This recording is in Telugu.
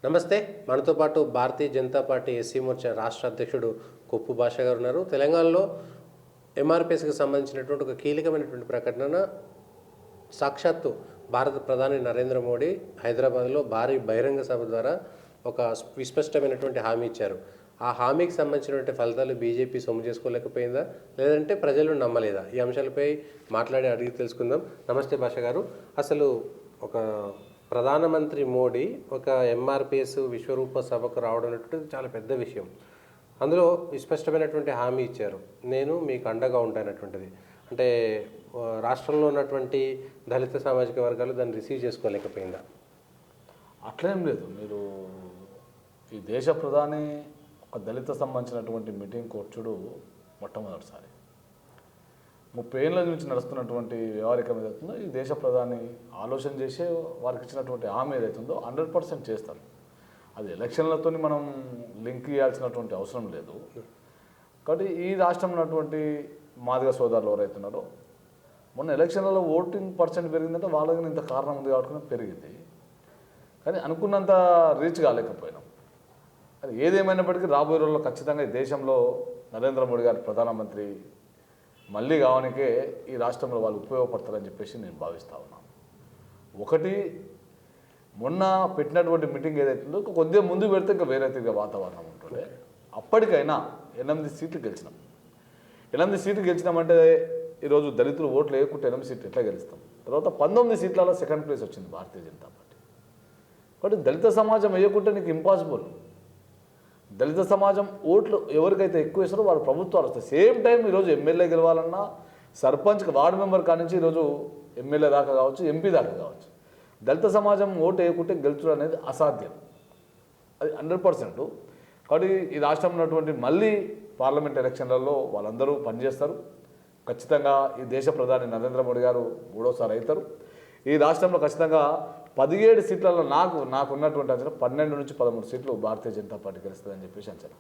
నమస్తే. మనతో పాటు భారతీయ జనతా పార్టీ ఎస్సీ మోర్చా రాష్ట్ర అధ్యక్షుడు కొప్పు భాష గారు ఉన్నారు. తెలంగాణలో ఎంఆర్పిఎస్కి సంబంధించినటువంటి ఒక కీలకమైనటువంటి ప్రకటన సాక్షాత్తు భారత ప్రధాని నరేంద్ర మోడీ హైదరాబాద్లో భారీ బహిరంగ సభ ద్వారా ఒక విస్పష్టమైనటువంటి హామీ ఇచ్చారు. ఆ హామీకి సంబంధించినటువంటి ఫలితాలు బీజేపీ సొమ్ము చేసుకోలేకపోయిందా, లేదంటే ప్రజలు నమ్మలేదా? ఈ అంశాలపై మాట్లాడి అడిగి తెలుసుకుందాం. నమస్తే భాష గారు. అసలు ఒక ప్రధానమంత్రి మోడీ ఒక ఎంఆర్పిఎస్ విశ్వరూప సభకు రావడం అనేటువంటిది చాలా పెద్ద విషయం. అందులో స్పష్టమైనటువంటి హామీ ఇచ్చారు, నేను మీకు అండగా ఉంటానటువంటిది. అంటే రాష్ట్రంలో ఉన్నటువంటి దళిత సామాజిక వర్గాలు దాన్ని రిసీవ్ చేసుకోలేకపోయిందా? అట్లేం లేదు. మీరు ఈ దేశ ప్రధాని ఒక దళిత సంబంధించినటువంటి మీటింగ్ కూర్చుడు మొట్టమొదటిసారి 30 ఏళ్ళ నుంచి నడుస్తున్నటువంటి వ్యవహారికం ఏదైతుందో ఈ దేశ ప్రధాని ఆలోచన చేసే వారికి ఇచ్చినటువంటి హామీ ఏదైతుందో 100% చేస్తారు. అది ఎలక్షన్లతో మనం లింక్ చేయాల్సినటువంటి అవసరం లేదు. కాబట్టి ఈ రాష్ట్రం ఉన్నటువంటి మాదిగ సోదరులు ఎవరైతున్నారో మొన్న ఎలక్షన్లలో ఓటింగ్ పర్సెంట్ పెరిగిందంటే వాళ్ళకి ఇంత కారణం ఉంది కాబట్టి పెరిగింది. కానీ అనుకున్నంత రీచ్ కాలేకపోయినాం. అది ఏదేమైనప్పటికీ రాబోయే రోజుల్లో ఖచ్చితంగా ఈ దేశంలో నరేంద్ర మోడీ గారు ప్రధానమంత్రి మళ్ళీ కావడానికే ఈ రాష్ట్రంలో వాళ్ళు ఉపయోగపడతారని చెప్పేసి నేను భావిస్తూ ఉన్నాను. ఒకటి, మొన్న పెట్టినటువంటి మీటింగ్ ఏదైతుందో కొద్దిగా ముందు పెడితే ఇంకా వేరే తిరిగే వాతావరణం ఉంటుండే. అప్పటికైనా 8 సీట్లు గెలిచినాం. 8 సీట్లు గెలిచినామంటే ఈరోజు దళితులు ఓట్లు వేయకుంటే 8 సీట్లు ఎట్లా గెలుస్తాం? తర్వాత 19 సీట్లలో సెకండ్ ప్లేస్ వచ్చింది భారతీయ జనతా పార్టీ. కాబట్టి దళిత సమాజం వేయకుంటే నీకు ఇంపాసిబుల్. దళిత సమాజం ఓట్లు ఎవరికైతే ఎక్కువ వేస్తారో వాళ్ళు ప్రభుత్వాలు వస్తాయి. సేమ్ టైం ఈరోజు ఎమ్మెల్యే గెలవాలన్నా సర్పంచ్కి వార్డు మెంబర్ కానించి ఈరోజు ఎమ్మెల్యే దాకా కావచ్చు, ఎంపీ దాకా కావచ్చు, దళిత సమాజం ఓటు వేయకుంటే గెలుచడం అనేది అసాధ్యం. అది 100%. కాబట్టి ఈ రాష్ట్రంలో ఉన్నటువంటి మళ్ళీ పార్లమెంట్ ఎలక్షన్లలో వాళ్ళందరూ పనిచేస్తారు. ఖచ్చితంగా ఈ దేశ ప్రధాని నరేంద్ర మోడీ గారు 3వ సారి అవుతారు. ఈ రాష్ట్రంలో ఖచ్చితంగా 17 సీట్లలో నాకు ఉన్నటువంటి అంచనా 12 నుంచి 13 సీట్లు భారతీయ జనతా పార్టీ గెలుస్తుందని చెప్పేసి అంచనా.